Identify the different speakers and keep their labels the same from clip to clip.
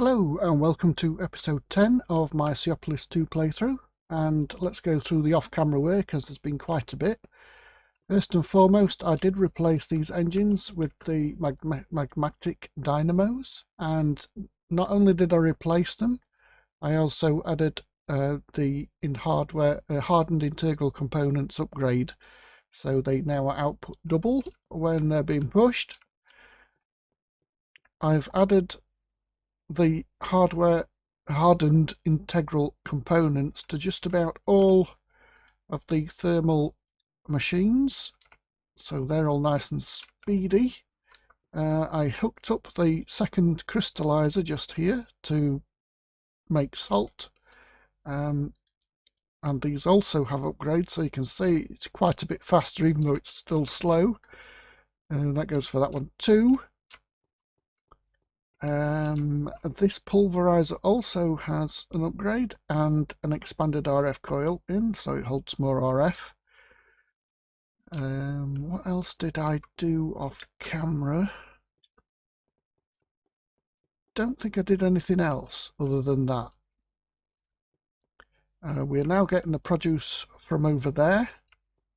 Speaker 1: Hello and welcome to episode 10 of my Seaopolis 2 playthrough, and let's go through the off-camera work as there's been quite a bit. First and foremost, I did replace these engines with the magmatic dynamos, and not only did I replace them, I also added the hardened integral components upgrade, so they now output double when they're being pushed. I've added the hardened integral components to just about all of the thermal machines, so they're all nice and speedy. I hooked up the second crystallizer just here to make salt, and these also have upgrades, so you can see it's quite a bit faster even though it's still slow. That goes for that one too. This pulverizer also has an upgrade and an expanded RF coil in, so it holds more RF. What else did I do off camera? Don't think I did anything else other than that. We're now getting the produce from over there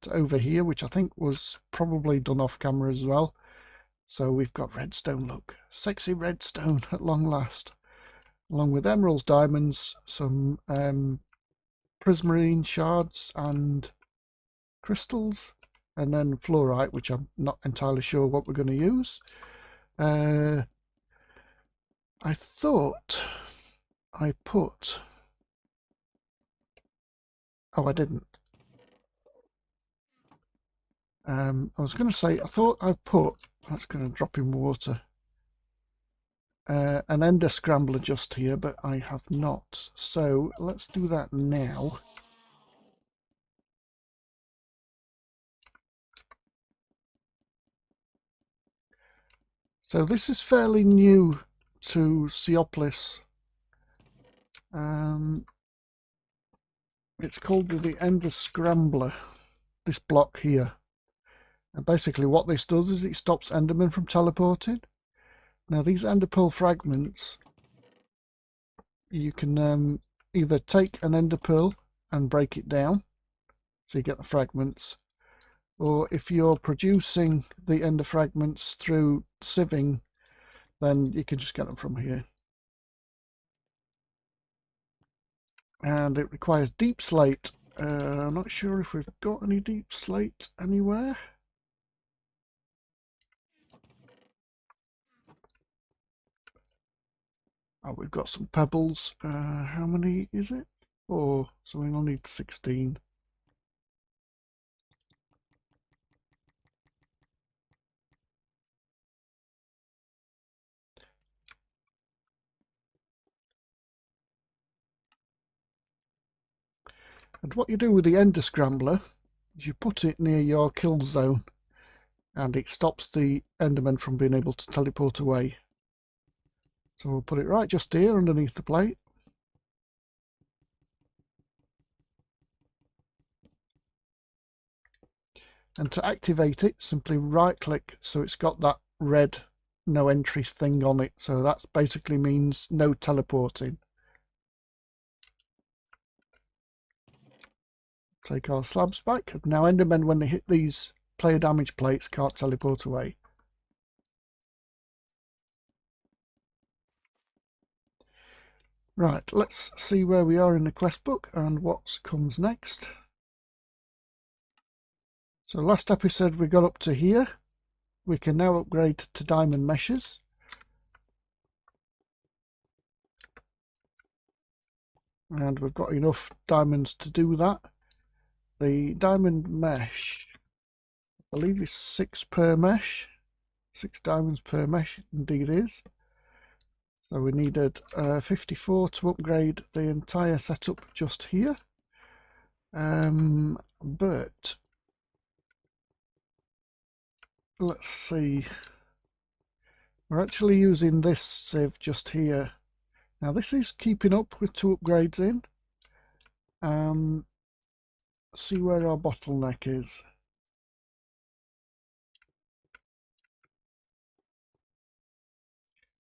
Speaker 1: to over here, which I think was probably done off camera as well. So we've got redstone, look, sexy redstone at long last, along with emeralds, diamonds, some prismarine shards and crystals, and then fluorite, which I'm not entirely sure what we're going to use. I thought I put... Oh, I didn't. I was going to say, I thought I put... That's going to drop in water. An ender scrambler just here, but I have not. So let's do that now. So this is fairly new to Seaopolis. It's called the Ender Scrambler, this block here. And basically what this does is it stops Endermen from teleporting. Now these Ender Pearl fragments, you can either take an Ender Pearl and break it down, so you get the fragments, or if you're producing the Ender fragments through sieving, then you can just get them from here. And it requires deep slate. I'm not sure if we've got any deep slate anywhere. Oh, we've got some pebbles. How many is it? 4, so we only need 16. And what you do with the Ender Scrambler is you put it near your kill zone, and it stops the Enderman from being able to teleport away. So we'll put it right just here underneath the plate. And to activate it, simply right click so it's got that red no entry thing on it. So that basically means no teleporting. Take our slabs back. Now Endermen, when they hit these player damage plates, can't teleport away. Right, let's see where we are in the quest book and what comes next. So last episode we got up to here. We can now upgrade to diamond meshes. And we've got enough diamonds to do that. The diamond mesh, I believe, is 6 per mesh. 6 diamonds per mesh, indeed is. So we needed 54 to upgrade the entire setup just here. But let's see. We're actually using this sieve just here. Now this is keeping up with 2 upgrades in. See where our bottleneck is.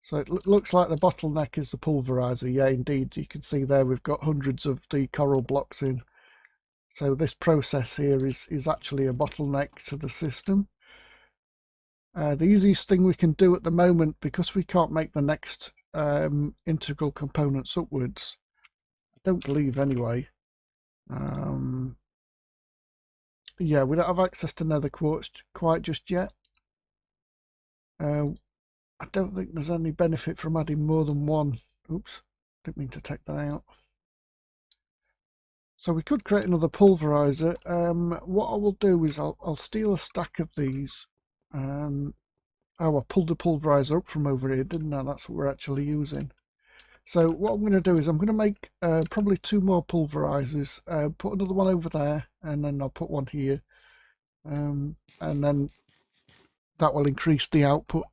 Speaker 1: So it looks like the bottleneck is the pulverizer. Yeah, indeed. You can see there we've got hundreds of the coral blocks in. So this process here is actually a bottleneck to the system. The easiest thing we can do at the moment, because we can't make the next integral components upwards, I don't believe anyway. Yeah, we don't have access to nether quartz quite just yet. I don't think there's any benefit from adding more than one. Oops, didn't mean to take that out. So we could create another pulverizer. What I will do is I'll steal a stack of these. Oh, I pulled the pulverizer up from over here, didn't I? That's what we're actually using. So what I'm going to do is I'm going to make probably 2 more pulverizers. Put another one over there, and then I'll put one here. And then that will increase the output.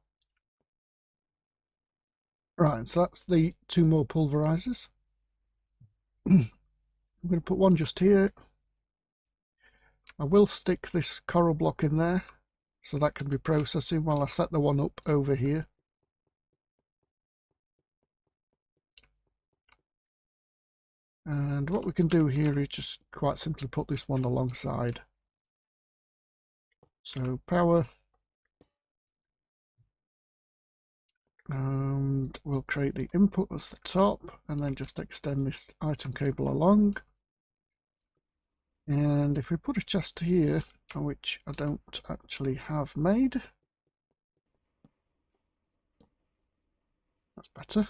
Speaker 1: Right, so that's the 2 more pulverizers. I'm going to put one just here. I will stick this coral block in there, so that can be processing while I set the one up over here. And what we can do here is just quite simply put this one alongside. So power, and we'll create the input as the top, and then just extend this item cable along. And if we put a chest here, which I don't actually have made, that's better.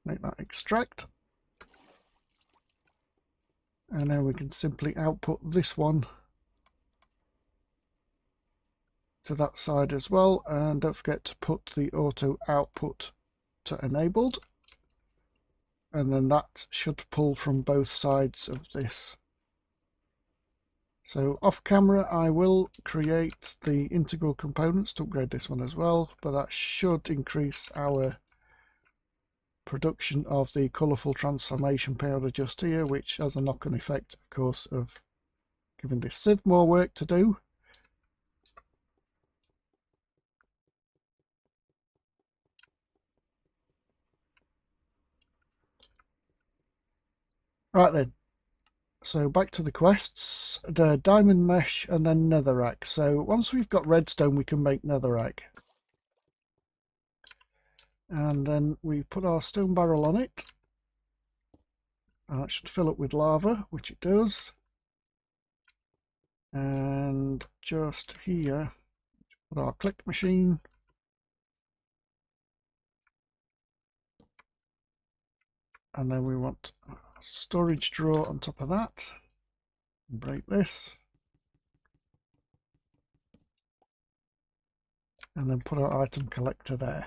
Speaker 1: Make that extract. And now we can simply output this one to that side as well, and don't forget to put the auto output to enabled, and then that should pull from both sides of this. So off camera I will create the integral components to upgrade this one as well, but that should increase our production of the colourful transformation powder just here, which has a knock-on effect, of course, of giving this sieve more work to do. Right then, so back to the quests, the diamond mesh and then netherrack. So once we've got redstone we can make netherrack. And then we put our stone barrel on it. And that should fill up with lava, which it does. And just here, put our click machine. And then we want a storage drawer on top of that. Break this. And then put our item collector there.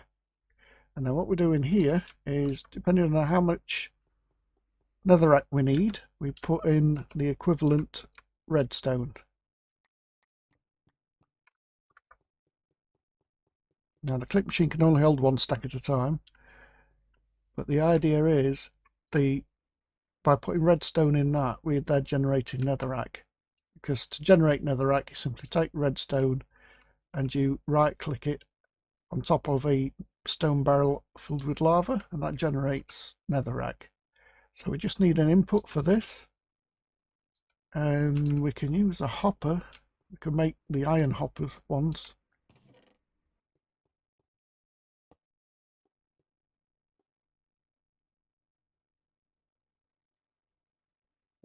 Speaker 1: And then what we're doing here is, depending on how much netherrack we need, we put in the equivalent redstone. Now the click machine can only hold 1 stack at a time, but the idea is by putting redstone in that, we're then generating netherrack. Because to generate netherrack, you simply take redstone and you right click it on top of a stone barrel filled with lava, and that generates netherrack. So we just need an input for this, and we can use a hopper. We can make the iron hoppers ones.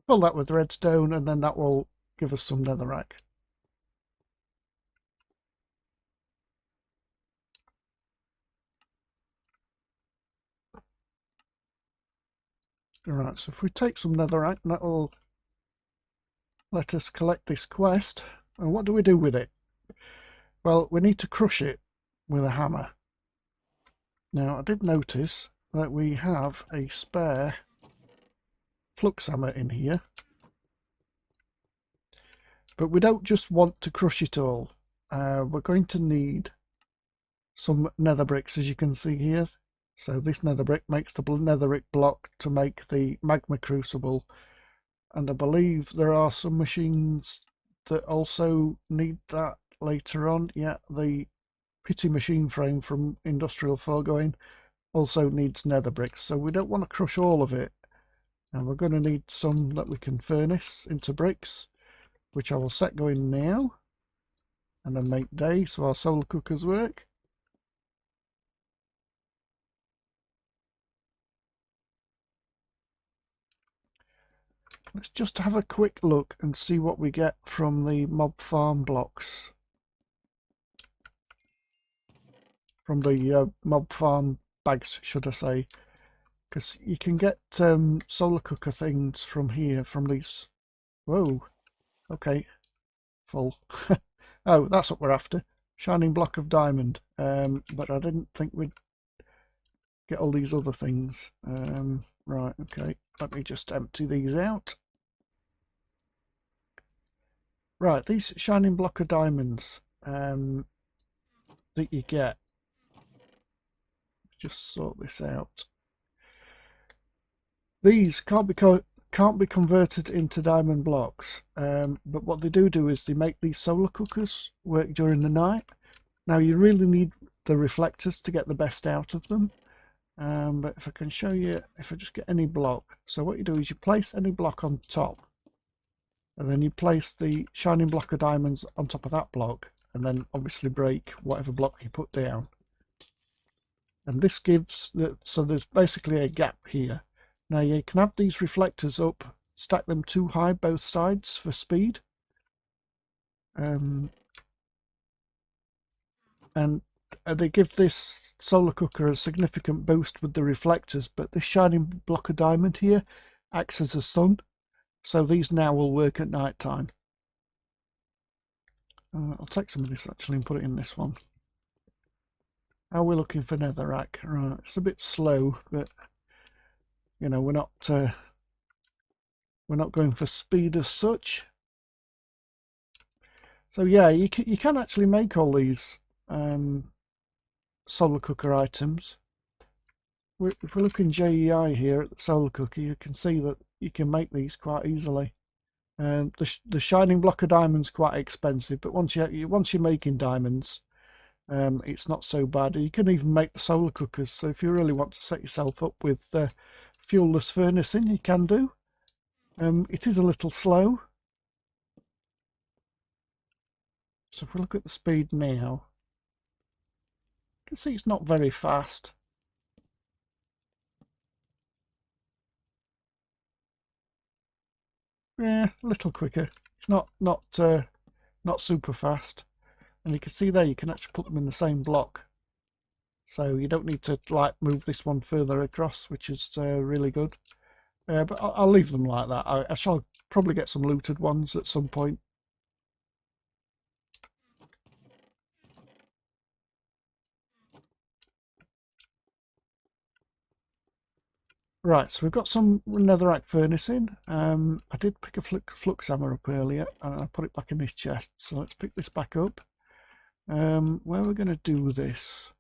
Speaker 1: Fill that with redstone, and then that will give us some netherrack. Alright, so if we take some netherrack, that will let us collect this quest. And what do we do with it? Well, we need to crush it with a hammer. Now, I did notice that we have a spare flux hammer in here. But we don't just want to crush it all. We're going to need some nether bricks, as you can see here. So this nether brick makes the netherrack block to make the magma crucible. And I believe there are some machines that also need that later on. Yeah, the pity machine frame from Industrial Foregoing also needs nether bricks, so we don't want to crush all of it. And we're going to need some that we can furnace into bricks, which I will set going now. And then make day so our solar cookers work. Let's just have a quick look and see what we get from the mob farm blocks. From the mob farm bags, should I say. Because you can get solar cooker things from here, from these. Whoa, okay, full. Oh, that's what we're after. Shining block of diamond. But I didn't think we'd get all these other things. Right, okay, let me just empty these out. Right, these shining block of diamonds that you get. Just sort this out. These can't be converted into diamond blocks, but what they do is they make these solar cookers work during the night. Now you really need the reflectors to get the best out of them. But if I can show you, if I just get any block, so what you do is you place any block on top, and then you place the shining block of diamonds on top of that block, and then obviously break whatever block you put down. And this gives, so there's basically a gap here. Now you can have these reflectors up, stack them too high both sides for speed. And they give this solar cooker a significant boost with the reflectors, but this shining block of diamond here acts as a sun, so these now will work at night time. I'll take some of this actually and put it in this one. How are we looking for Netherrack? Right, it's a bit slow, but you know, we're not going for speed as such. So yeah, you can actually make all these solar cooker items. If we look in JEI here at the solar cooker, you can see that you can make these quite easily. And the shining block of diamonds quite expensive, but once you're making diamonds, it's not so bad. You can even make the solar cookers. So if you really want to set yourself up with fuelless furnacing, you can do. It is a little slow. So if we look at the speed now, you can see it's not very fast. Yeah, a little quicker. It's not super fast. And you can see there you can actually put them in the same block. So you don't need to like move this one further across, which is really good. But I'll leave them like that. I shall probably get some looted ones at some point. Right, so we've got some netherrack furnace in. I did pick a flux hammer up earlier and I put it back in this chest. So let's pick this back up. Where we're going to do this,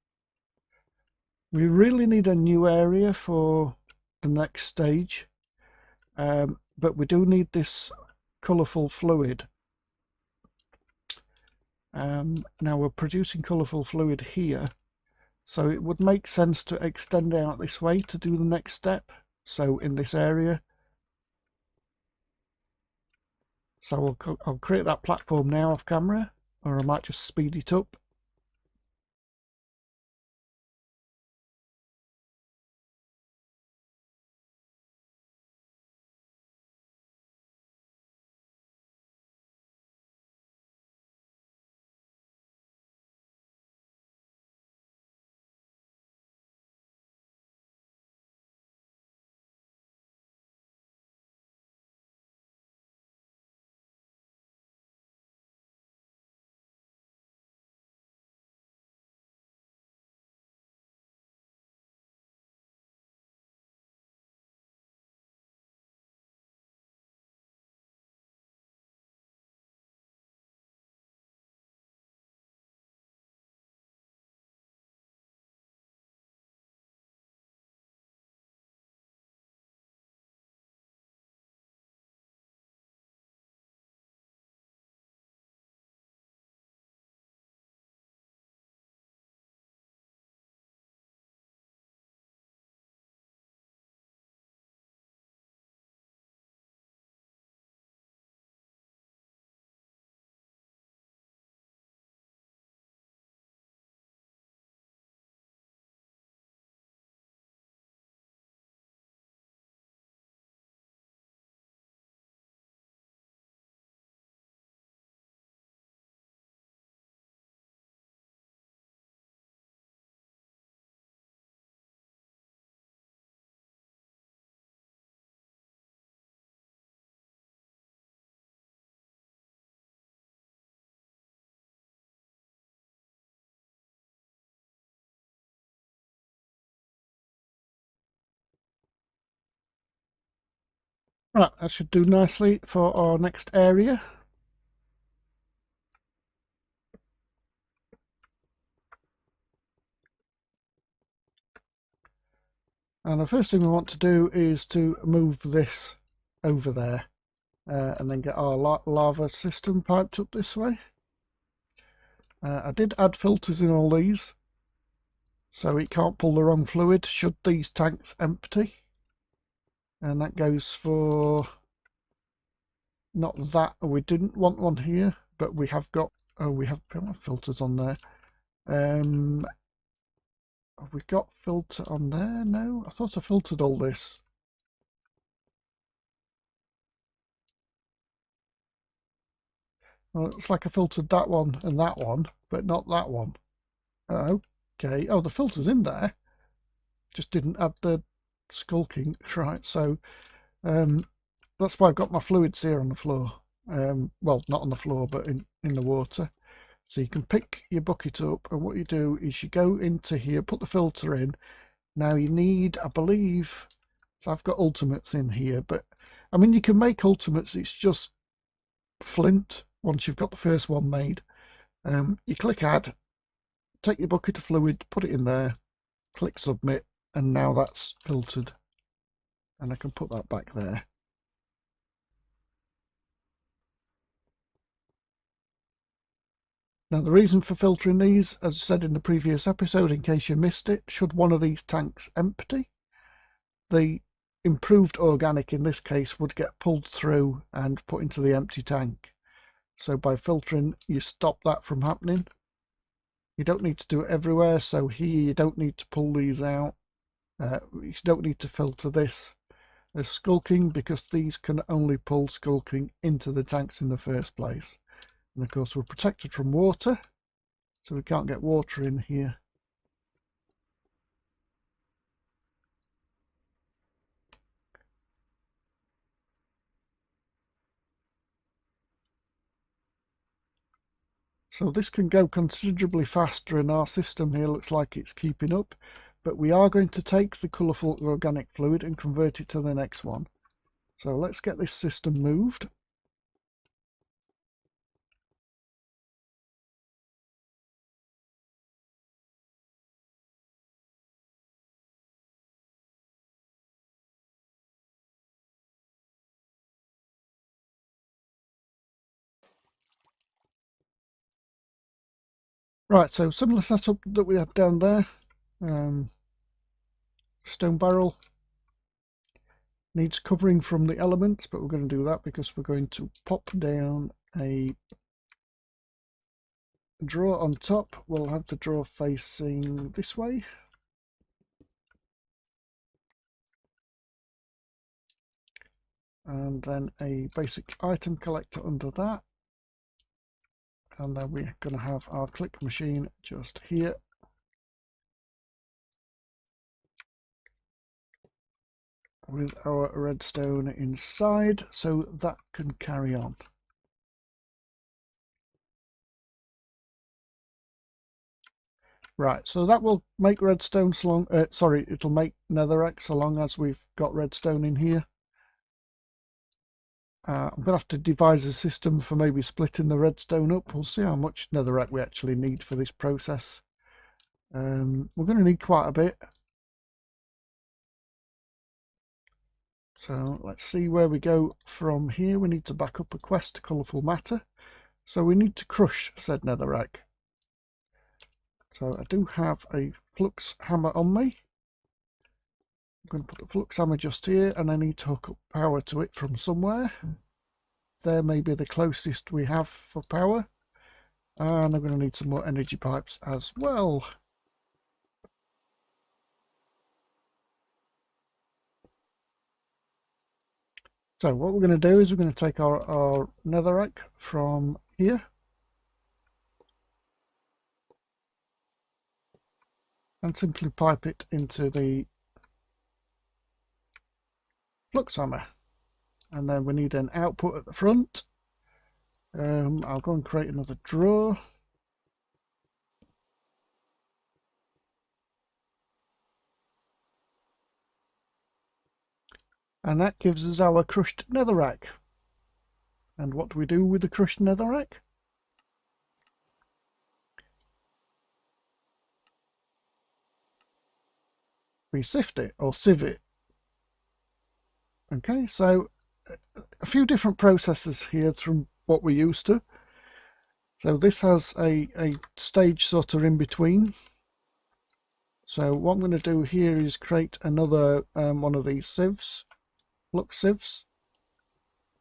Speaker 1: we really need a new area for the next stage. But we do need this colourful fluid. Now we're producing colourful fluid here, so it would make sense to extend out this way to do the next step. So in this area, so I'll create that platform now off camera, or I might just speed it up. Right, that should do nicely for our next area. And the first thing we want to do is to move this over there and then get our lava system piped up this way. I did add filters in all these, so it can't pull the wrong fluid should these tanks empty. And that goes for not that, we didn't want one here, but we have got, oh, we have filters on there. Have we got filter on there? No, I thought I filtered all this. Well, it's like I filtered that one and that one, but not that one. Okay. Oh, the filter's in there. Just didn't add the skulking. Right, so that's why I've got my fluids here on the floor. Well, not on the floor, but in the water. So you can pick your bucket up, and what you do is you go into here, put the filter in. Now you need, I believe, so I've got ultimates in here, but I mean, you can make ultimates, it's just flint once you've got the first one made. You click add, take your bucket of fluid, put it in there, click submit, and now that's filtered. And I can put that back there. Now the reason for filtering these, as I said in the previous episode, in case you missed it, should one of these tanks empty, the improved organic in this case would get pulled through and put into the empty tank. So by filtering, you stop that from happening. You don't need to do it everywhere, so here you don't need to pull these out. You don't need to filter this as skulking, because these can only pull skulking into the tanks in the first place. And of course we're protected from water, so we can't get water in here. So this can go considerably faster, and our system here looks like it's keeping up. But we are going to take the colourful organic fluid and convert it to the next one. So let's get this system moved. Right, so similar setup that we had down there. Stone barrel needs covering from the elements, but we're going to do that because we're going to pop down a drawer on top. We'll have the drawer facing this way. And then a basic item collector under that. And then we're going to have our click machine just here. With our redstone inside, so that can carry on. Right, so that will make redstone so long, sorry, it'll make netherrack so long as we've got redstone in here. I'm going to have to devise a system for maybe splitting the redstone up. We'll see how much netherrack we actually need for this process. We're going to need quite a bit. So let's see where we go from here. We need to back up a quest to colourful matter. So we need to crush said netherrack. So I do have a flux hammer on me. I'm going to put the flux hammer just here, and I need to hook up power to it from somewhere. There may be the closest we have for power. And I'm going to need some more energy pipes as well. So what we're going to do is we're going to take our netherrack from here and simply pipe it into the flux hammer. And then we need an output at the front. I'll go and create another drawer. And that gives us our crushed netherrack. And what do we do with the crushed netherrack? We sift it, or sieve it. Okay, so a few different processes here from what we're used to. So this has a stage sort of in between. So what I'm going to do here is create another one of these sieves, flux sieves.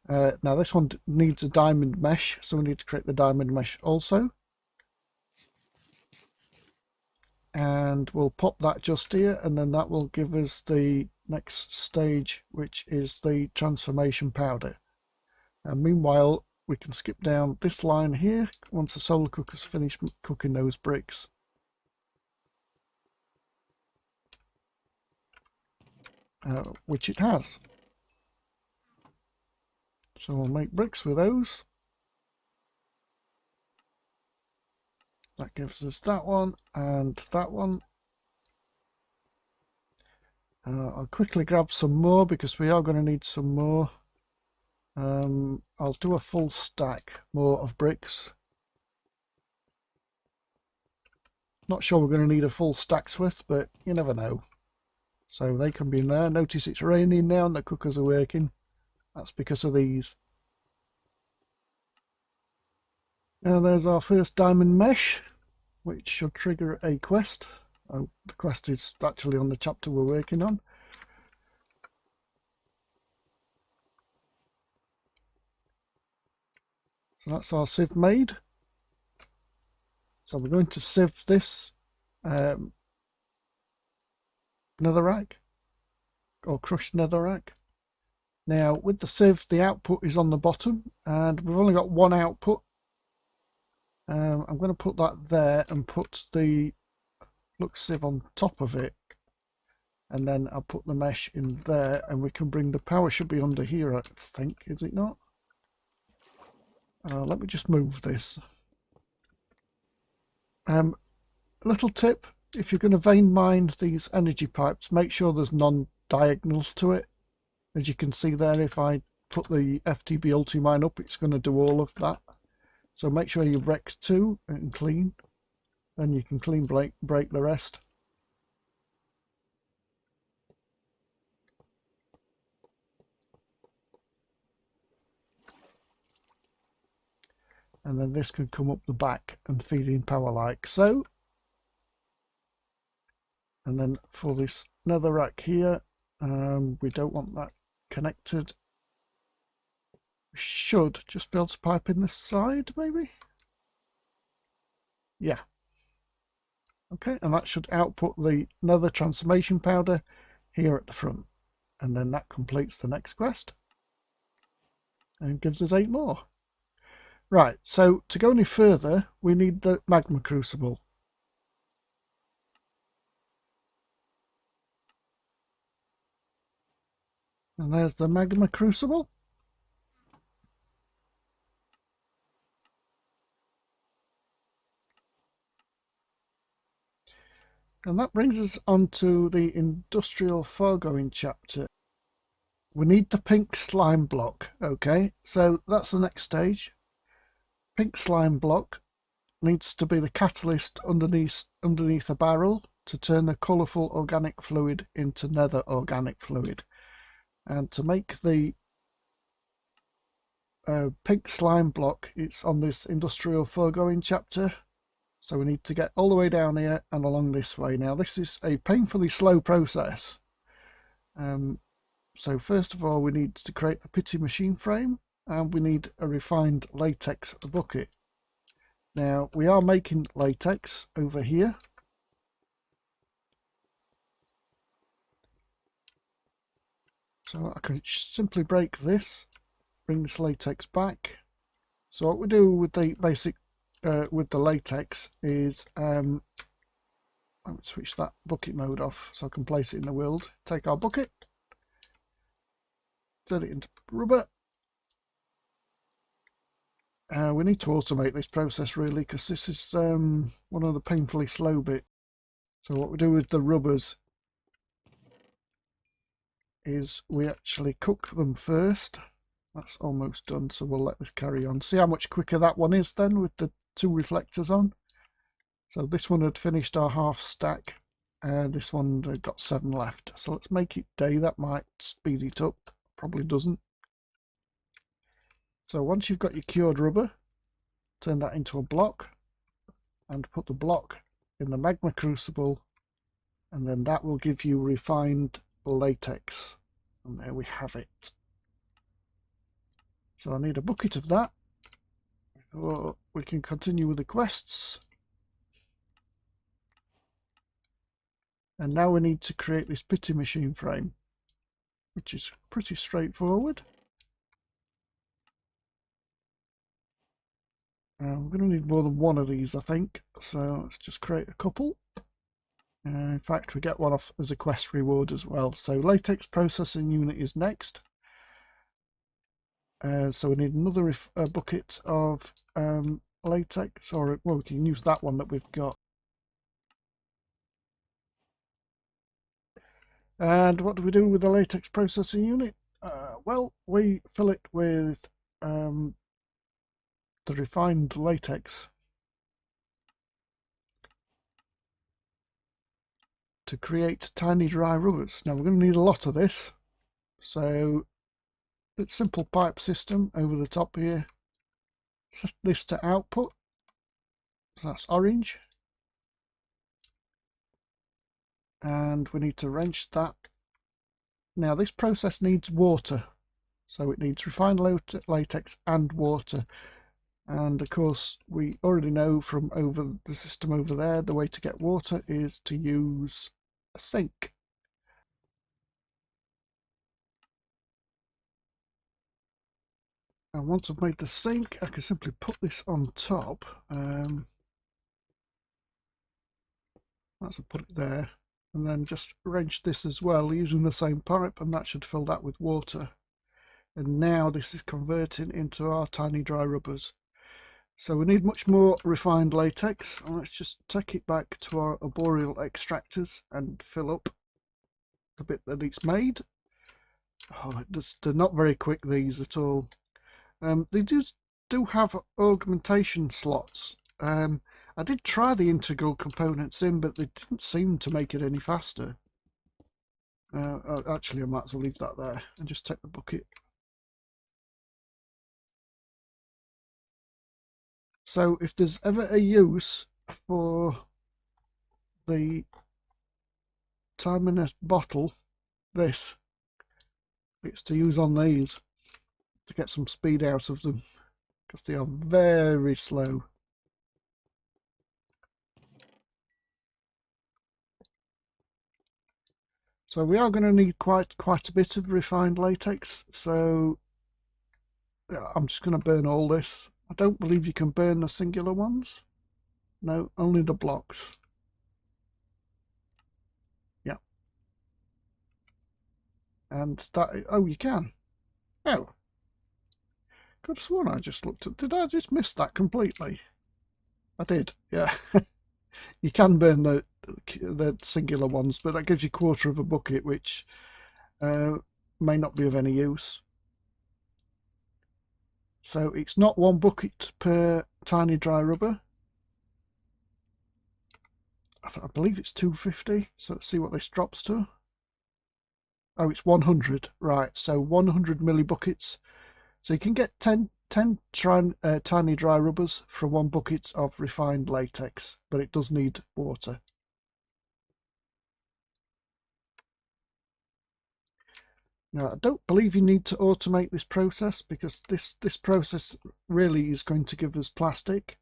Speaker 1: Now this one needs a diamond mesh, so we need to create the diamond mesh also. And we'll pop that just here, and then that will give us the next stage, which is the transformation powder. And meanwhile, we can skip down this line here once the solar cooker's finished cooking those bricks. Which it has. So we'll make bricks with those. That gives us that one and that one. I'll quickly grab some more because we are going to need some more. I'll do a full stack more of bricks. Not sure we're going to need a full stack's worth, but you never know. So they can be in there. Notice it's raining now and the cookers are working. That's because of these. Now there's our first diamond mesh, which should trigger a quest. Oh, the quest is actually on the chapter we're working on. So that's our sieve made. So we're going to sieve this netherrack, or crushed netherrack. Now with the sieve, the output is on the bottom, and we've only got one output. I'm going to put that there and put the flux sieve on top of it, and then I'll put the mesh in there, and we can bring the power should be under here, I think, is it not? Let me just move this. Little tip, if you're going to vein mine these energy pipes, make sure there's none diagonal to it. As you can see there, if I put the FTB Ultimine up, it's going to do all of that. So make sure you wreck 2 and clean, then you can clean break the rest. And then this can come up the back and feed in power like so. And then for this netherrack here, we don't want that connected. We should just be able to pipe in this side, maybe? Yeah. Okay, and that should output the nether transformation powder here at the front. And then that completes the next quest. And gives us 8 more. Right, so to go any further, we need the Magma Crucible. And there's the Magma Crucible. And that brings us on to the industrial foregoing chapter. We need the pink slime block, okay? So that's the next stage. Pink slime block needs to be the catalyst underneath a barrel to turn the colourful organic fluid into nether organic fluid. And to make the pink slime block, it's on this industrial foregoing chapter. So we need to get all the way down here and along this way. Now this is a painfully slow process. So first of all, we need to create a pity machine frame, and we need a refined latex bucket. Now we are making latex over here. So I can simply break this, bring this latex back. So what we do with the basic with the latex is let me switch that bucket mode off so I can place it in the world. Take our bucket, turn it into rubber. We need to automate this process really, because this is one of the painfully slow bits. So what we do with the rubbers, is we actually cook them first. That's almost done, so we'll let this carry on. See how much quicker that one is then with the 2 reflectors on. So this one had finished our half stack. This one got 7 left. So let's make it day. That might speed it up. Probably doesn't. So once you've got your cured rubber, turn that into a block and put the block in the magma crucible, and then that will give you refined latex. And there we have it. So I need a bucket of that before we can continue with the quests. And now we need to create this pity machine frame, which is pretty straightforward. I'm going to need more than one of these, I think. So let's just create a couple. In fact, we get one off as a quest reward as well. So latex processing unit is next. So we need another bucket of latex, or well, we can use that one that we've got. And what do we do with the latex processing unit? Well, we fill it with the refined latex to create tiny dry rubbers. Now we're going to need a lot of this, so it's simple pipe system over the top here. Set this to output, so that's orange, and we need to wrench that. Now this process needs water, so it needs refined latex and water, and of course we already know from over the system over there the way to get water is to use a sink. And once I've made the sink, I can simply put this on top. Let's put it there, and then just wrench this as well using the same pipe, and that should fill that with water. And now this is converting into our tiny dry rubbers. So we need much more refined latex. And let's just take it back to our arboreal extractors and fill up the bit that it's made. Oh, they're not very quick, these, at all. They do have augmentation slots. I did try the integral components in, but they didn't seem to make it any faster. Actually, I might as well leave that there and just take the bucket. So if there's ever a use for the time in a bottle, it's to use on these to get some speed out of them, because they are very slow. So we are going to need quite a bit of refined latex, so I'm just going to burn all this. I don't believe you can burn the singular ones. No, only the blocks. Yeah. And that, oh, you can. Oh. Could have sworn I just looked at, did I just miss that completely? I did, yeah. You can burn the singular ones, but that gives you 1/4 of a bucket, which may not be of any use. So it's not 1 bucket per tiny dry rubber. I believe it's 250. So let's see what this drops to. Oh, it's 100. Right, so 100 millibuckets. So you can get 10 tiny dry rubbers from 1 bucket of refined latex, but it does need water. Now, I don't believe you need to automate this process, because this process really is going to give us plastic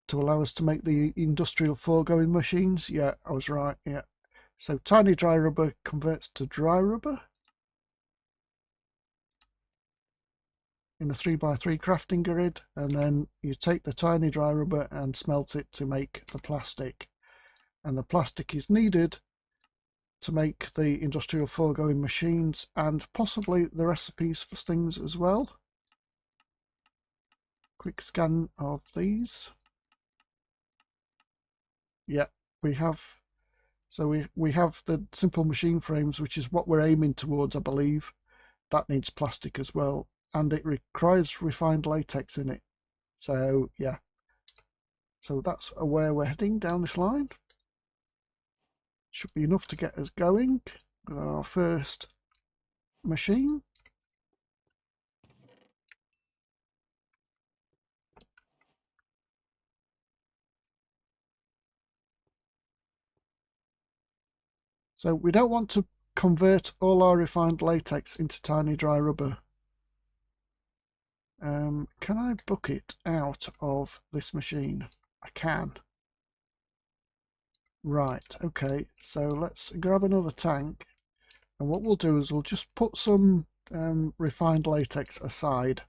Speaker 1: to allow us to make the industrial foregoing machines. Yeah, I was right, yeah. So tiny dry rubber converts to dry rubber in a 3x3 crafting grid, and then you take the tiny dry rubber and smelt it to make the plastic. And the plastic is needed to make the industrial foregoing machines, and possibly the recipes for things as well. Quick scan of these. Yeah, we have So we have the simple machine frames, which is what we're aiming towards, I believe. That needs plastic as well, and it requires refined latex in it. So yeah, so that's where we're heading down this line. Should be enough to get us going with our first machine. So we don't want to convert all our refined latex into tiny dry rubber. Can I book it out of this machine? I can. Right, okay, so let's grab another tank, and what we'll do is we'll just put some refined latex aside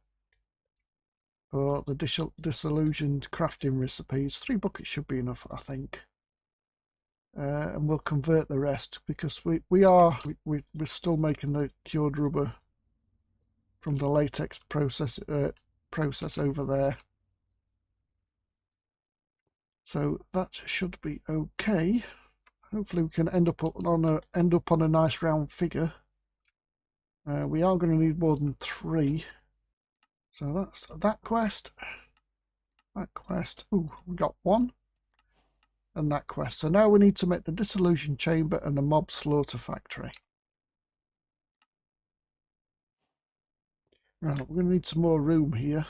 Speaker 1: for the disillusioned crafting recipes. 3 buckets should be enough, I think. And we'll convert the rest, because we're still making the cured rubber from the latex process over there. So that should be okay. Hopefully we can end up on a nice round figure. We are going to need more than 3. So that's that quest. That quest. Ooh, we got 1. And that quest. So now we need to make the dissolution chamber and the mob slaughter factory. Right, we're going to need some more room here.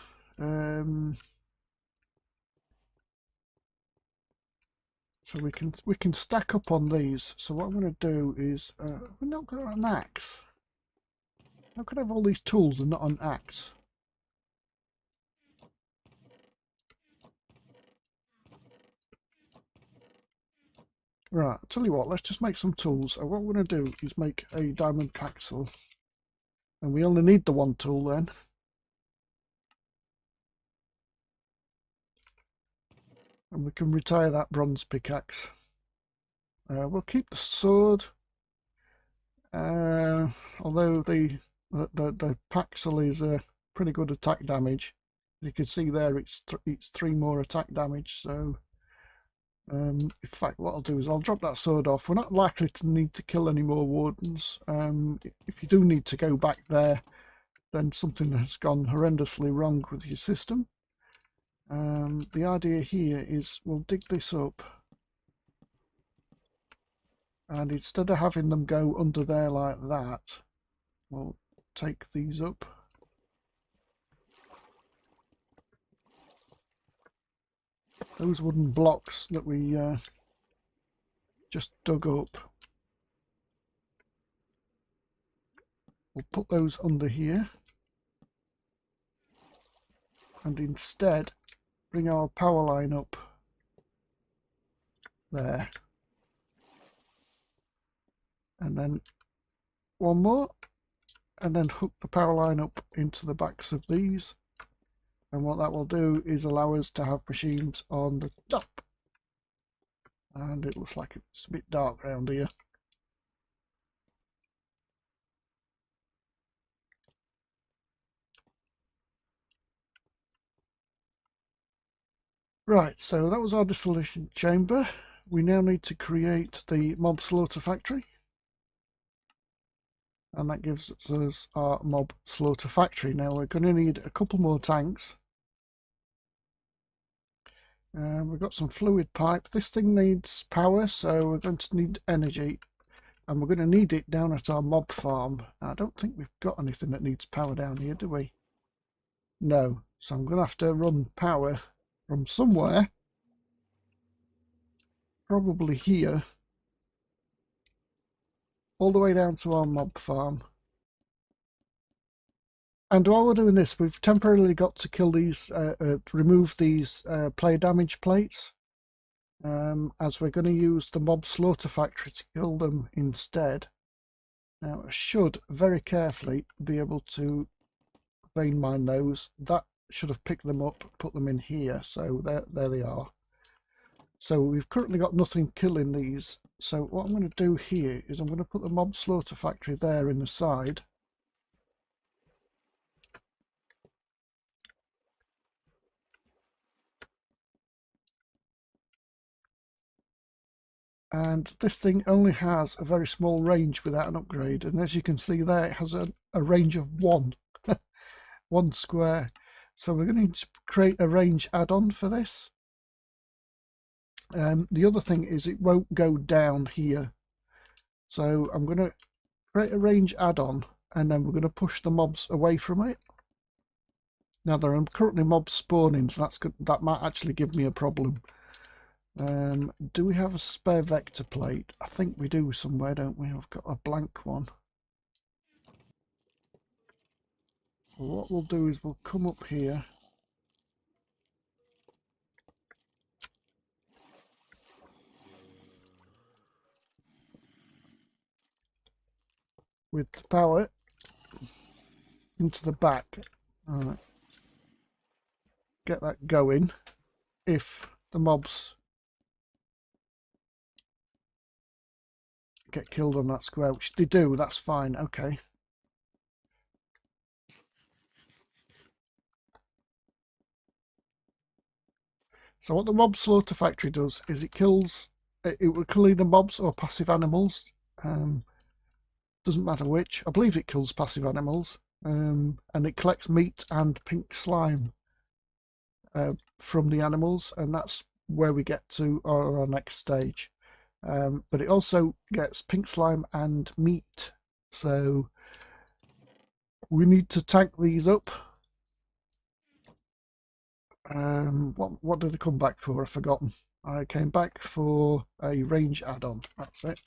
Speaker 1: So we can stack up on these. So what I'm going to do is we're not got an axe. How could I have all these tools and not an axe? Right, I'll tell you what, let's just make some tools. And what we're going to do is make a diamond paxel. And we only need the 1 tool then. And we can retire that bronze pickaxe. We'll keep the sword. Although the paxel is pretty good attack damage. You can see there it's 3 more attack damage, so in fact what I'll do is I'll drop that sword off. We're not likely to need to kill any more wardens. If you do need to go back there, then something has gone horrendously wrong with your system. The idea here is we'll dig this up, and instead of having them go under there like that, we'll take these up. Those wooden blocks that we just dug up, we'll put those under here, and instead bring our power line up there, and then 1 more, and then hook the power line up into the backs of these. And what that will do is allow us to have machines on the top. And it looks like it's a bit dark around here. Right, so that was our dissolution chamber. We now need to create the mob slaughter factory. And that gives us our mob slaughter factory. Now we're going to need a couple more tanks. We've got some fluid pipe. This thing needs power, so we're going to need energy. And we're going to need it down at our mob farm. I don't think we've got anything that needs power down here, do we? No. So I'm going to have to run power from somewhere. Probably here. All the way down to our mob farm. And while we're doing this, we've temporarily got to kill these, remove these player damage plates. As we're going to use the mob slaughter factory to kill them instead. Now I should very carefully be able to vein mine those. That should have picked them up, put them in here, so there they are. So we've currently got nothing killing these. So what I'm going to do here is I'm going to put the mob slaughter factory there in the side. And this thing only has a very small range without an upgrade, and as you can see there, it has a range of 1 1 square. So we're going to need to create a range add-on for this. The other thing is it won't go down here, so I'm going to create a range add-on, and then we're going to push the mobs away from it. Now there are currently mobs spawning, so that might actually give me a problem. Do we have a spare vector plate? I think we do somewhere, don't we? I've got a blank one. Well, what we'll do is we'll come up here. With the power into the back. Alright. Get that going. If the mobs get killed on that square, which they do, that's fine, okay. So what the mob slaughter factory does is it will kill either mobs or passive animals. Doesn't matter which. I believe it kills passive animals. And it collects meat and pink slime from the animals, and that's where we get to our next stage. But it also gets pink slime and meat, so we need to tank these up. What did I come back for? I've forgotten. I came back for a range add-on. That's it.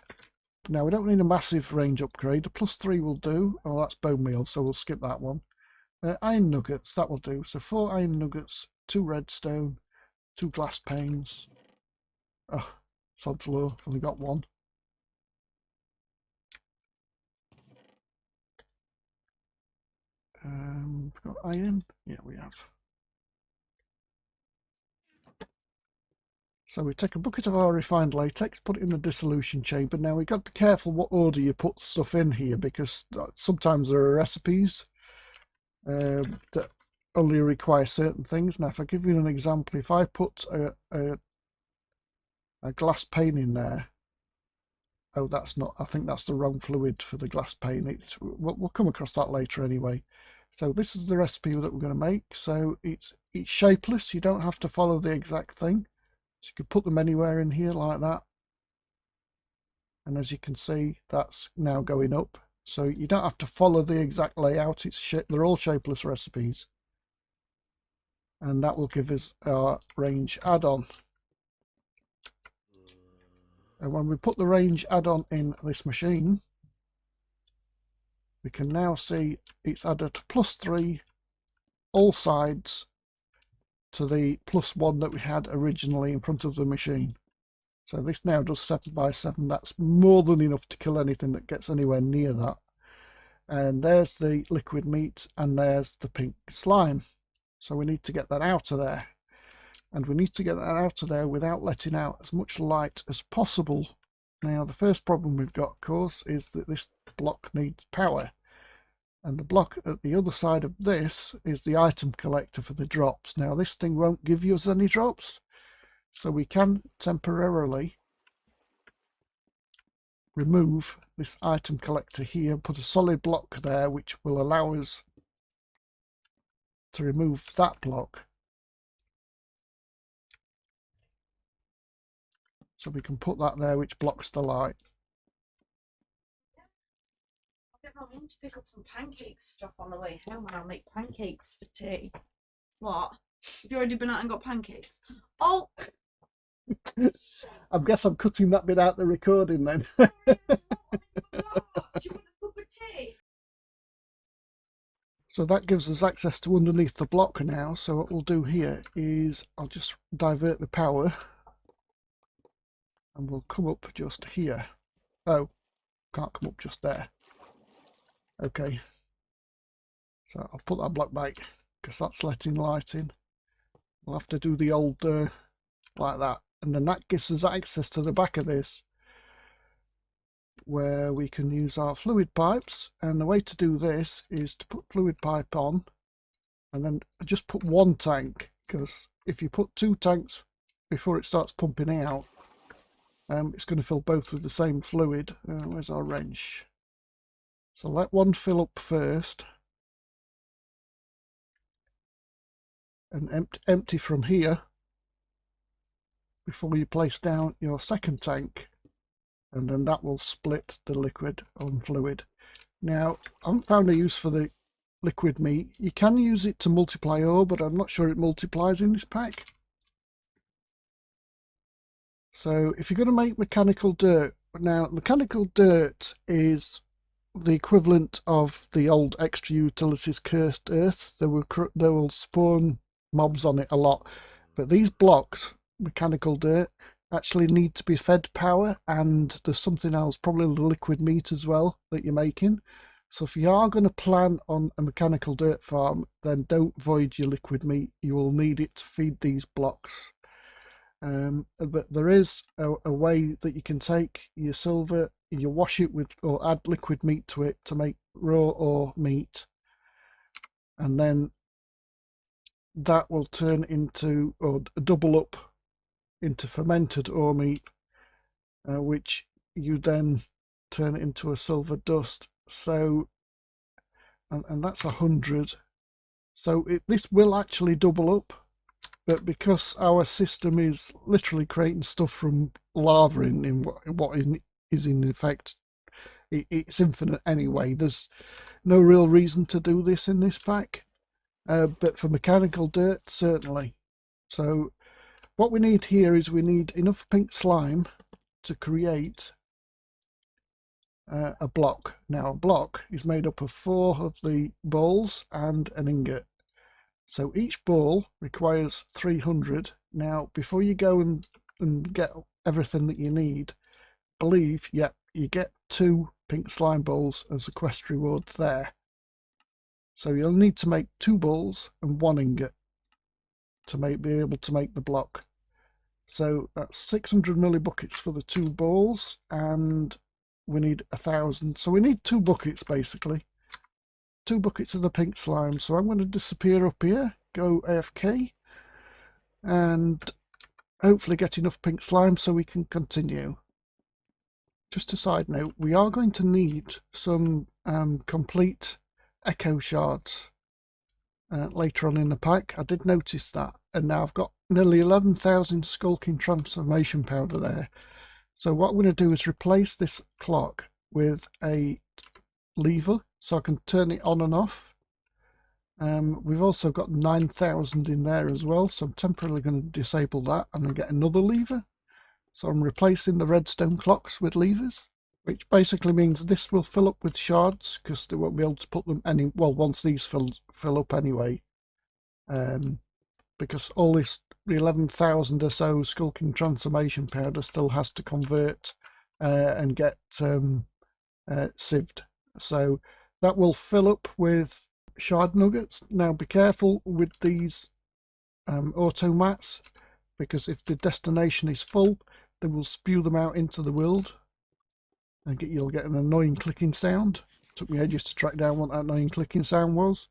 Speaker 1: Now we don't need a massive range upgrade. A +3 will do. Oh, that's bone meal, so we'll skip that one. Iron nuggets, that will do. So 4 iron nuggets, 2 redstone, 2 glass panes. Oh, sod's law, only got 1. We've got iron. Yeah, we have. So we take a bucket of our refined latex, put it in the dissolution chamber. Now we've got to be careful what order you put stuff in here, because sometimes there are recipes that only require certain things. Now if I give you an example, if I put a glass pane in there, oh, that's not, I think that's the wrong fluid for the glass pane. We'll come across that later anyway. So this is the recipe that we're going to make. So it's shapeless, you don't have to follow the exact thing. So you could put them anywhere in here like that. And as you can see, that's now going up. So you don't have to follow the exact layout. They're all shapeless recipes. And that will give us our range add-on. And when we put the range add-on in this machine, we can now see it's added +3 all sides to the +1 that we had originally in front of the machine. So this now does 7 by 7. That's more than enough to kill anything that gets anywhere near that. And there's the liquid meat, and there's the pink slime. So we need to get that out of there. And we need to get that out of there without letting out as much light as possible. Now the first problem we've got, of course, is that this block needs power. And the block at the other side of this is the item collector for the drops. Now this thing won't give us any drops, so we can temporarily remove this item collector here, put a solid block there which will allow us to remove that block. So we can put that there which blocks the light.
Speaker 2: I want to pick up some pancakes stuff on the way home, and I'll make pancakes for tea. What? Have you already been out and got pancakes? Oh!
Speaker 1: I guess I'm cutting that bit out the recording then.
Speaker 2: Do you want a cup of tea?
Speaker 1: So that gives us access to underneath the block now. So what we'll do here is I'll just divert the power and we'll come up just here. Oh, can't come up just there. Okay, so I'll put that block back because that's letting light in. We'll have to do the old like that, and then that gives us access to the back of this where we can use our fluid pipes. And the way to do this is to put fluid pipe on and then just put 1 tank, because if you put 2 tanks before it starts pumping out, It's going to fill both with the same fluid. Where's our wrench? So let one fill up first and empty from here before you place down your second tank, and then that will split the liquid on fluid. Now, I haven't found a use for the liquid meat. You can use it to multiply ore, but I'm not sure it multiplies in this pack. So if you're going to make mechanical dirt, now mechanical dirt is the equivalent of the old extra utilities cursed earth. They will spawn mobs on it a lot, but these blocks, mechanical dirt, actually need to be fed power, and there's something else, probably the liquid meat as well, that you're making. So if you are going to plan on a mechanical dirt farm, then don't void your liquid meat. You will need it to feed these blocks. But there is a way that you can take your silver, you wash it with, or add liquid meat to it to make raw ore meat, and then that will turn into, or double up into fermented ore meat, which you then turn into a silver dust. So, and that's 100. So this will actually double up. But because our system is literally creating stuff from lava in what is in effect, it's infinite anyway. There's no real reason to do this in this pack. But for mechanical dirt, certainly. So what we need here is we need enough pink slime to create a block. Now a block is made up of 4 of the balls and an ingot. So each ball requires 300. Now, before you go and get everything that you need, believe, yeah, you get 2 pink slime balls as a quest reward there. So you'll need to make 2 balls and 1 ingot to be able to make the block. So that's 600 millibuckets for the 2 balls, and we need 1,000. So we need 2 buckets basically. 2 buckets of the pink slime. So I'm going to disappear up here, go AFK, and hopefully get enough pink slime so we can continue. Just a side note, we are going to need some complete echo shards later on in the pack. I did notice that, and now I've got nearly 11,000 skulking transformation powder there. So what I'm going to do is replace this clock with a lever so I can turn it on and off. We've also got 9,000 in there as well, so I'm temporarily going to disable that and then get another lever. So I'm replacing the redstone clocks with levers, which basically means this will fill up with shards because they won't be able to put them once these fill up anyway, because all this 11,000 or so skulking transformation powder still has to convert and get sieved. So that will fill up with shard nuggets. Now be careful with these automats, because if the destination is full, they will spew them out into the world and you'll get an annoying clicking sound. Took me ages to track down what that annoying clicking sound was.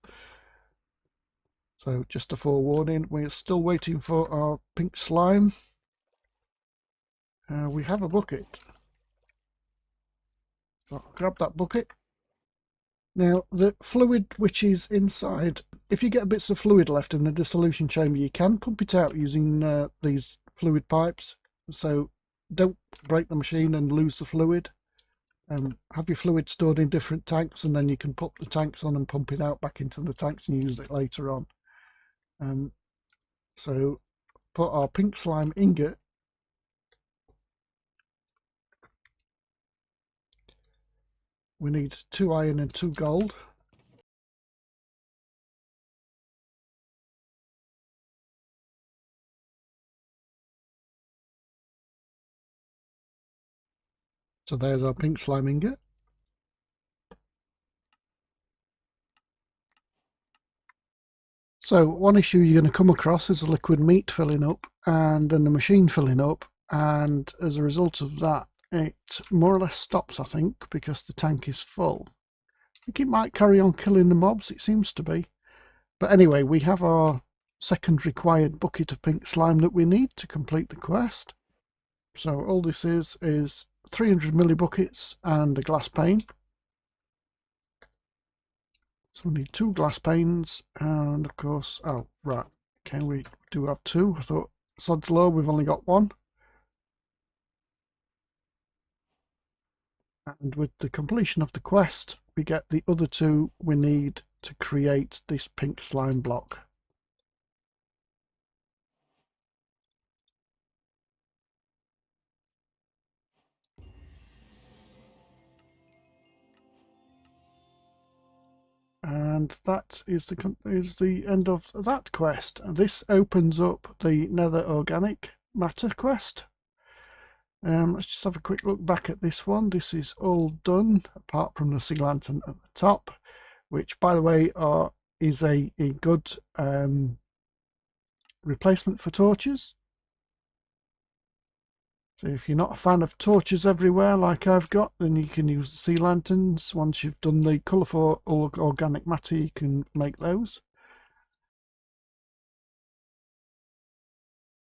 Speaker 1: So just a forewarning, we're still waiting for our pink slime. We have a bucket, so I'll grab that bucket. Now the fluid which is inside, if you get bits of fluid left in the dissolution chamber, you can pump it out using these fluid pipes. So don't break the machine and lose the fluid. Have your fluid stored in different tanks, and then you can put the tanks on and pump it out back into the tanks and use it later on. So put our pink slime ingot we need 2 iron and 2 gold. So there's our pink slime ingot. So one issue you're going to come across is the liquid meat filling up and then the machine filling up, and as a result of that it more or less stops, I think, because the tank is full. I think it might carry on killing the mobs, it seems to be. But anyway, we have our second required bucket of pink slime that we need to complete the quest. So all this is 300 millibuckets and a glass pane. So we need 2 glass panes, and of course, oh right, okay, we do have 2. I thought sod's law, we've only got 1. And with the completion of the quest, we get the other 2 we need to create this pink slime block. And that is the end of that quest. And this opens up the Nether Organic matter quest. Let's just have a quick look back at this one. This is all done apart from the sea lantern at the top, which, by the way, is a good replacement for torches. So if you're not a fan of torches everywhere like I've got, then you can use the sea lanterns. Once you've done the colourful organic matter, you can make those.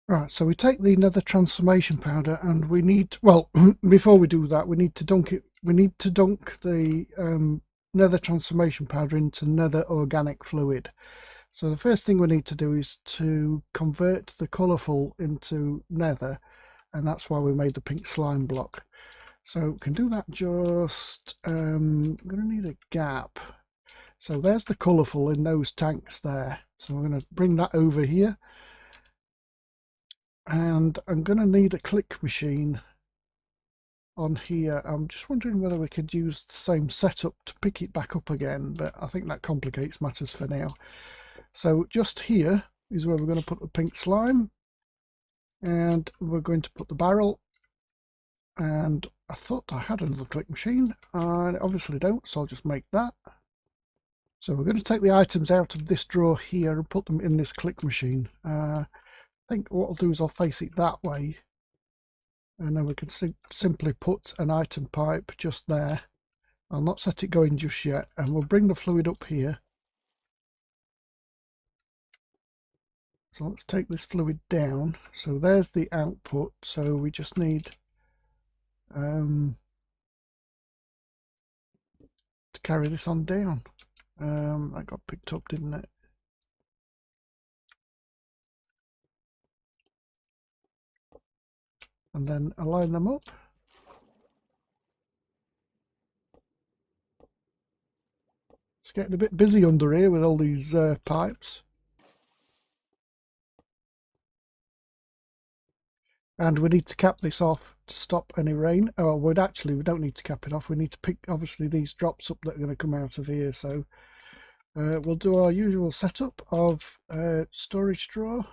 Speaker 1: Right, so we take the nether transformation powder, and we need, well, before we do that, we need to dunk it. We need to dunk the nether transformation powder into nether organic fluid. So the first thing we need to do is to convert the colourful into nether, and that's why we made the pink slime block. So we can do that just, I'm going to need a gap. So there's the colourful in those tanks there. So we're going to bring that over here. And I'm going to need a click machine on here. I'm just wondering whether we could use the same setup to pick it back up again, but I think that complicates matters for now. So just here is where we're going to put the pink slime, and we're going to put the barrel. And I thought I had another click machine. I obviously don't, so I'll just make that. So we're going to take the items out of this drawer here and put them in this click machine. I think what I'll do is I'll face it that way, and then we can simply put an item pipe just there. I'll not set it going just yet, and we'll bring the fluid up here. So let's take this fluid down. So there's the output. So we just need to carry this on down. That got picked up, didn't it? And then align them up. It's getting a bit busy under here with all these pipes. And we need to cap this off to stop any rain. Oh, we don't need to cap it off. We need to pick, obviously, these drops up that are going to come out of here. So we'll do our usual setup of storage drawer.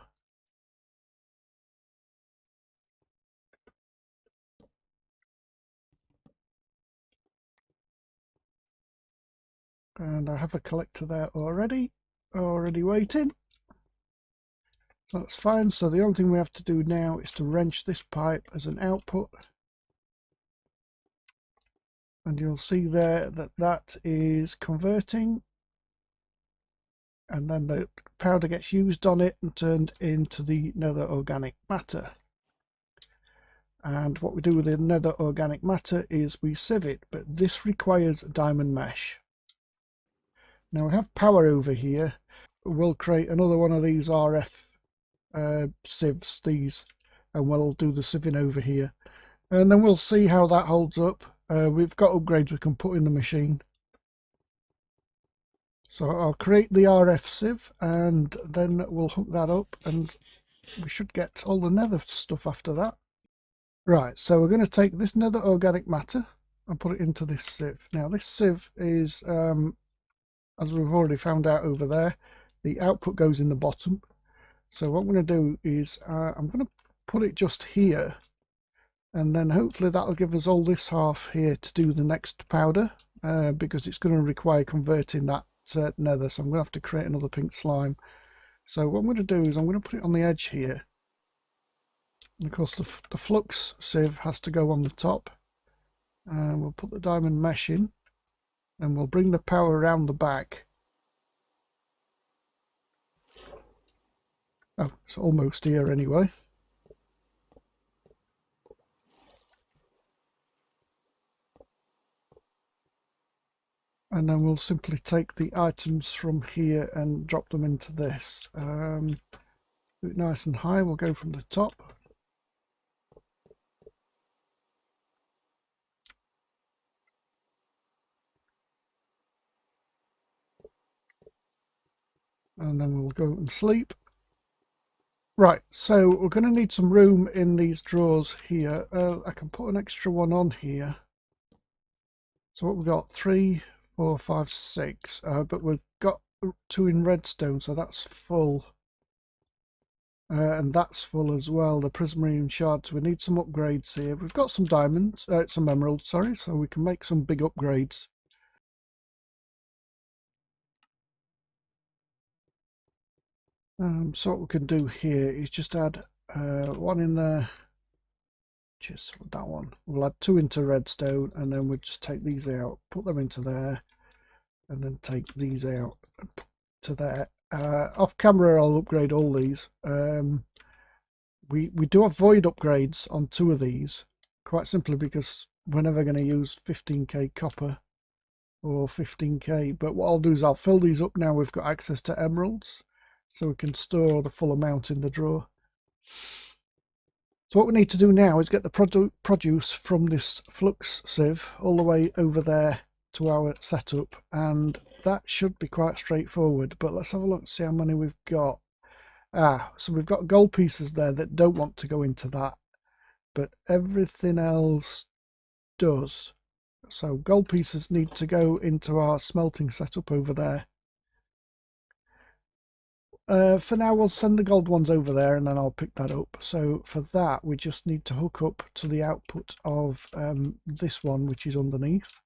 Speaker 1: And I have a collector there already waiting. So that's fine. So the only thing we have to do now is to wrench this pipe as an output. And you'll see there that that is converting. And then the powder gets used on it and turned into the nether organic matter. And what we do with the nether organic matter is we sieve it, but this requires diamond mesh. Now we have power over here. We'll create another one of these RF sieves, and we'll do the sieving over here, and then we'll see how that holds up. We've got upgrades we can put in the machine. So I'll create the RF sieve, and then we'll hook that up, and we should get all the nether stuff after that. Right, so we're going to take this nether organic matter and put it into this sieve. Now this sieve is, as we've already found out over there, the output goes in the bottom. So what I'm going to do is I'm going to put it just here, and then hopefully that'll give us all this half here to do the next powder, because it's going to require converting that nether, so I'm going to have to create another pink slime. So what I'm going to do is I'm going to put it on the edge here. And of course the flux sieve has to go on the top. We'll put the diamond mesh in, and we'll bring the power around the back. Oh, it's almost here anyway. and then we'll simply take the items from here and drop them into this. Do it nice and high. We'll go from the top. And then we'll go and sleep. Right, so we're going to need some room in these drawers here. I can put an extra one on here. So what we've got, 3, 4, 5, 6. But we've got 2 in redstone, so that's full. And that's full as well, the prismarine shards. We need some upgrades here. We've got some diamonds, some emeralds, sorry, so we can make some big upgrades. So what we can do here is just add one in there, just that one. We'll add 2 into redstone, and then we'll just take these out, put them into there, and then take these out and put to there. Off camera I'll upgrade all these. We do have void upgrades on 2 of these, quite simply because we're never going to use 15k copper or 15k. But what I'll do is I'll fill these up now we've got access to emeralds, so we can store the full amount in the drawer. So what we need to do now is get the produce from this flux sieve all the way over there to our setup, and that should be quite straightforward. But let's have a look, see how many we've got. So we've got gold pieces there that don't want to go into that, but everything else does. So gold pieces need to go into our smelting setup over there. For now we'll send the gold ones over there and then I'll pick that up. So for that we just need to hook up to the output of this one, which is underneath,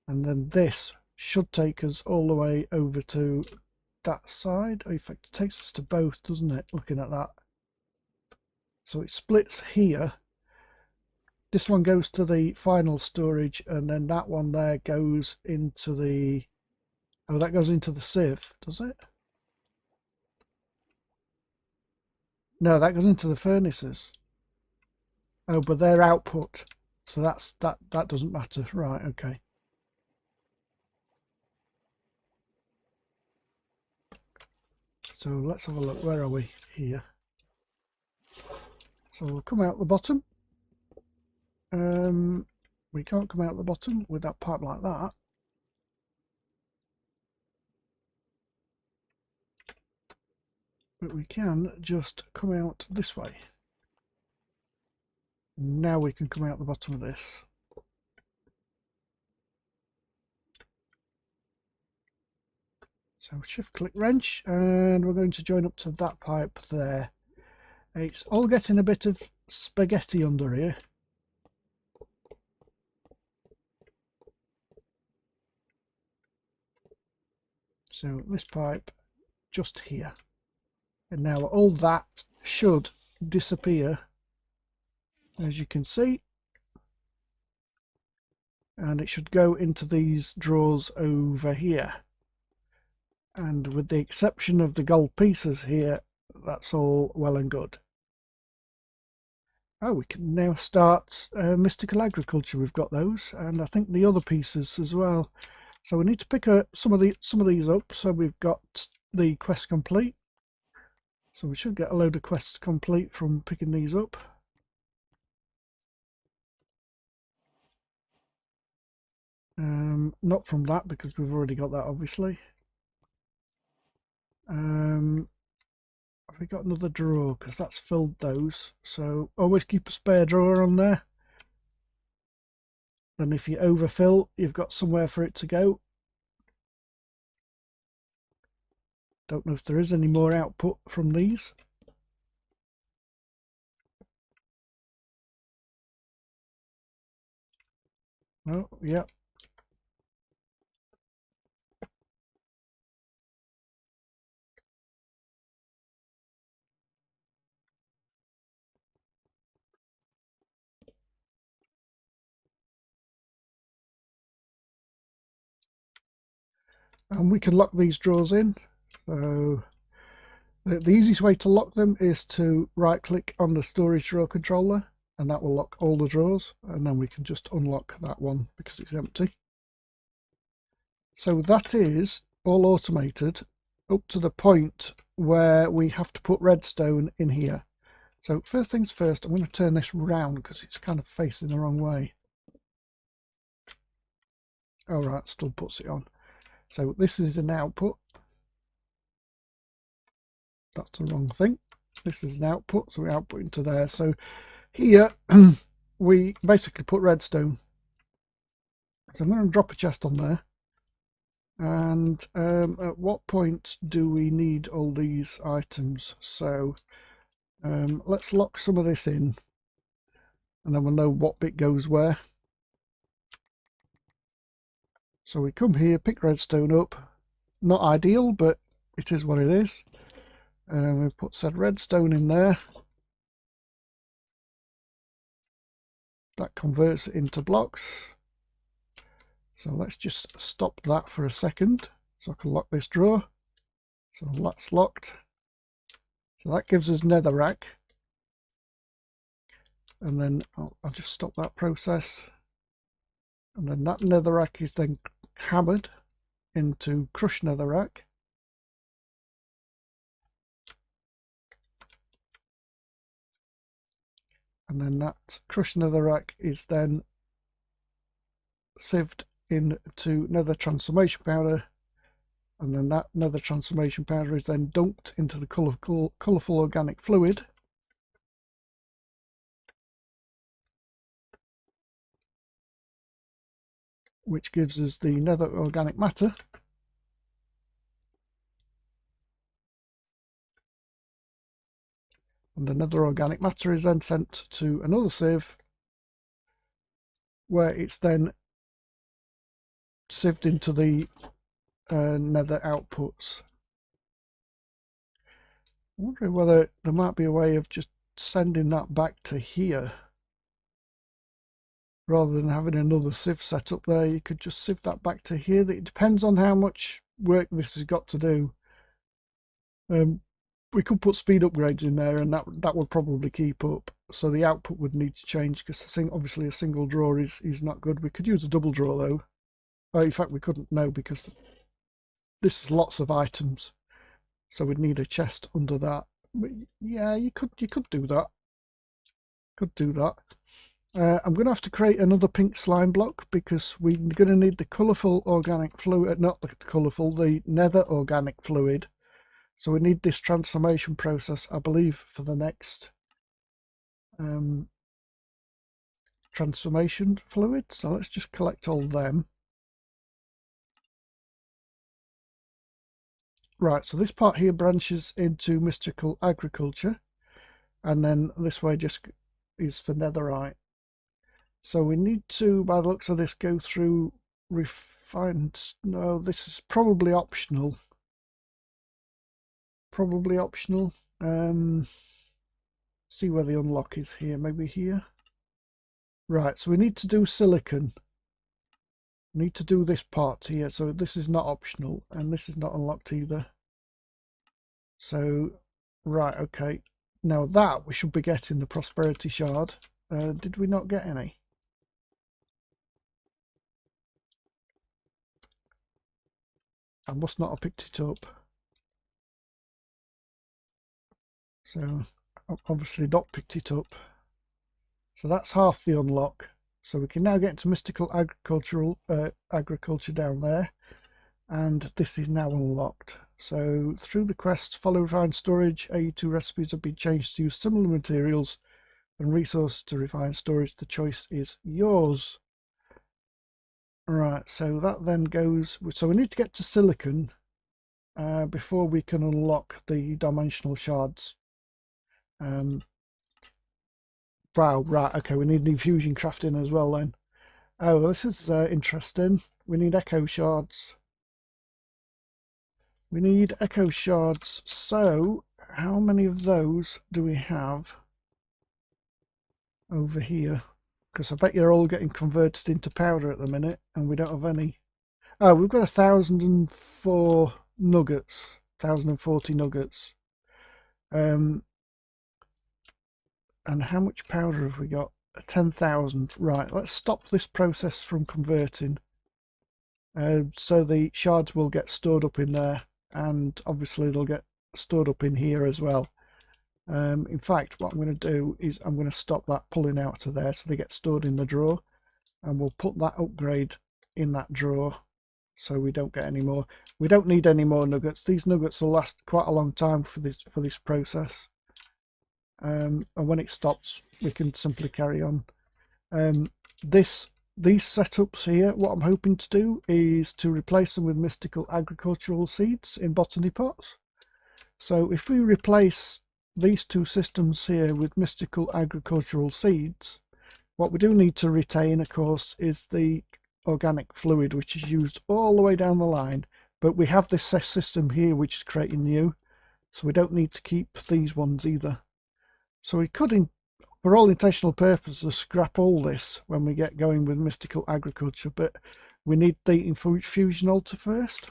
Speaker 1: and then this should take us all the way over to that side. In fact, it takes us to both, doesn't it, looking at that? So it splits here. This one goes to the final storage, and then that one there goes into the, oh, that goes into the sieve, does it? No, that goes into the furnaces. Oh, but their output, so that doesn't matter. Right, okay. So let's have a look. Where are we? Here. So we'll come out the bottom. We can't come out the bottom with that pipe like that. But we can just come out this way. Now we can come out the bottom of this. So shift click wrench, and we're going to join up to that pipe there. It's all getting a bit of spaghetti under here. So this pipe just here. And now all that should disappear, as you can see. And it should go into these drawers over here. And with the exception of the gold pieces here, that's all well and good. Oh, we can now start mystical agriculture. We've got those, and I think the other pieces as well. So we need to pick some of these up. So we've got the quest complete. So we should get a load of quests complete from picking these up. Not from that, because we've already got that, obviously. Have we got another drawer? Because that's filled those. So always keep a spare drawer on there. Then if you overfill, you've got somewhere for it to go. Don't know if there is any more output from these. Oh, yeah. And we can lock these drawers in. So the easiest way to lock them is to right click on the storage drawer controller, and that will lock all the drawers, and then we can just unlock that one because it's empty. So that is all automated up to the point where we have to put redstone in here. So first things first, I'm going to turn this round because it's kind of facing the wrong way. All right, still puts it on. So this is an output. That's the wrong thing. This is an output, so we output into there. So here we basically put redstone. So I'm going to drop a chest on there. And at what point do we need all these items? So let's lock some of this in, and then we'll know what bit goes where. So we come here, pick redstone up. Not ideal, but it is what it is. We've put said redstone in there. That converts it into blocks. So let's just stop that for a second so I can lock this drawer. So that's locked. So that gives us Netherrack. And then I'll just stop that process. And then that Netherrack is then hammered into crushed Netherrack. And then that crushed Netherrack is then sieved into nether transformation powder, and then that nether transformation powder is then dumped into the colourful organic fluid, which gives us the nether organic matter. And the nether organic matter is then sent to another sieve where it's then sieved into the nether outputs. I'm wondering whether there might be a way of just sending that back to here rather than having another sieve set up there. You could just sieve that back to here. It depends on how much work this has got to do. We could put speed upgrades in there, and that would probably keep up. So the output would need to change because obviously a single drawer is not good. We could use a double drawer though. In fact, we couldn't, no, because this is lots of items, so we'd need a chest under that. But yeah, you could do that. Could do that. I'm going to have to create another pink slime block because we're going to need the colourful organic fluid, not the colourful, the nether organic fluid. So we need this transformation process, I believe, for the next transformation fluid. So let's just collect all them. Right, so this part here branches into mystical agriculture, and then this way just is for netherite. So we need to, by the looks of this, go through refined. No, this is probably optional. Probably optional. See where the unlock is here. Maybe here. Right, so we need to do silicon. We need to do this part here. So this is not optional, and this is not unlocked either. So, right, okay. Now that we should be getting the prosperity shard. Did we not get any? I must not have picked it up. So I've obviously not picked it up. So that's half the unlock. So we can now get to mystical agriculture down there, and this is now unlocked. So through the quest, follow refined storage. AE2 recipes have been changed to use similar materials and resources to refine storage. The choice is yours. Right, so that then goes. So we need to get to silicon before we can unlock the dimensional shards. Wow, right, okay, we need the infusion crafting as well then. Oh, this is interesting. We need echo shards. We need echo shards. So, how many of those do we have over here? Because I bet you're all getting converted into powder at the minute, and we don't have any. Oh, we've got 1,004 nuggets. 1,040 nuggets. And how much powder have we got? 10,000. Right, let's stop this process from converting. So the shards will get stored up in there, and obviously they'll get stored up in here as well. In fact, what I'm going to do is I'm going to stop that pulling out of there so they get stored in the drawer, and we'll put that upgrade in that drawer so we don't get any more. We don't need any more nuggets. These nuggets will last quite a long time for this process. And when it stops, we can simply carry on. These setups here, what I'm hoping to do is to replace them with mystical agricultural seeds in botany pots. So if we replace these two systems here with mystical agricultural seeds, what we do need to retain, of course, is the organic fluid, which is used all the way down the line. But we have this system here which is creating new, so we don't need to keep these ones either. So we could, for all intentional purposes, scrap all this when we get going with mystical agriculture, but we need the infusion altar first.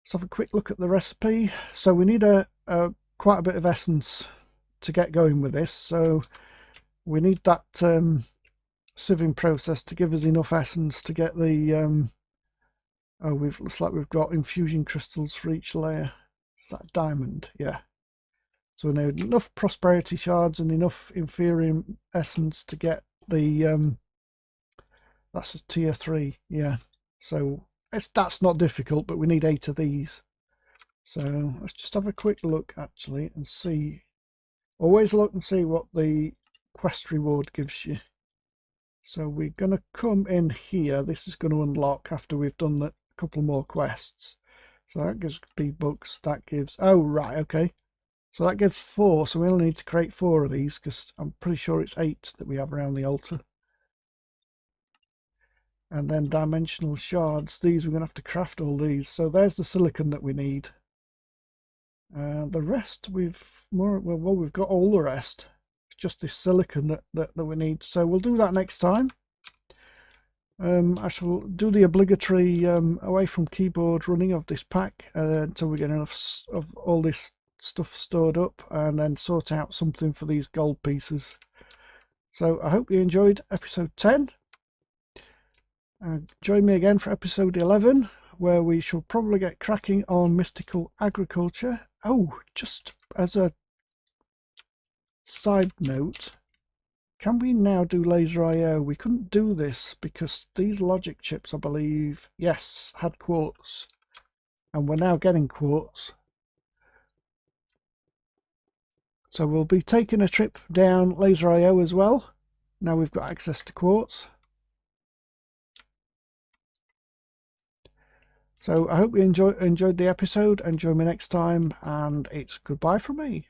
Speaker 1: Let's have a quick look at the recipe. So we need quite a bit of essence to get going with this. So we need that sieving process to give us enough essence to get the looks like we've got infusion crystals for each layer. Is that diamond? Yeah. So we need enough prosperity shards and enough inferior essence to get the that's a tier 3. Yeah. So that's not difficult, but we need 8 of these. So let's just have a quick look actually and see. Always look and see what the quest reward gives you. So we're going to come in here. This is going to unlock after we've done a couple more quests. So that gives books. That gives, oh right, okay. So that gives 4. So we only need to create 4 of these because I'm pretty sure it's 8 that we have around the altar. And then dimensional shards. These we're going to have to craft all these. So there's the silicon that we need. The rest we've got all the rest. It's just this silicon that we need. So we'll do that next time. I shall do the obligatory away from keyboard running of this pack until we get enough of all this stuff stored up, and then sort out something for these gold pieces. So I hope you enjoyed episode 10. Join me again for episode 11, where we shall probably get cracking on mystical agriculture. Oh, just as a side note, can we now do laser IO? We couldn't do this because these logic chips, I believe, yes, had quartz, and we're now getting quartz. So we'll be taking a trip down laser IO as well. Now we've got access to quartz. So I hope you enjoyed the episode, and join me next time, and it's goodbye from me.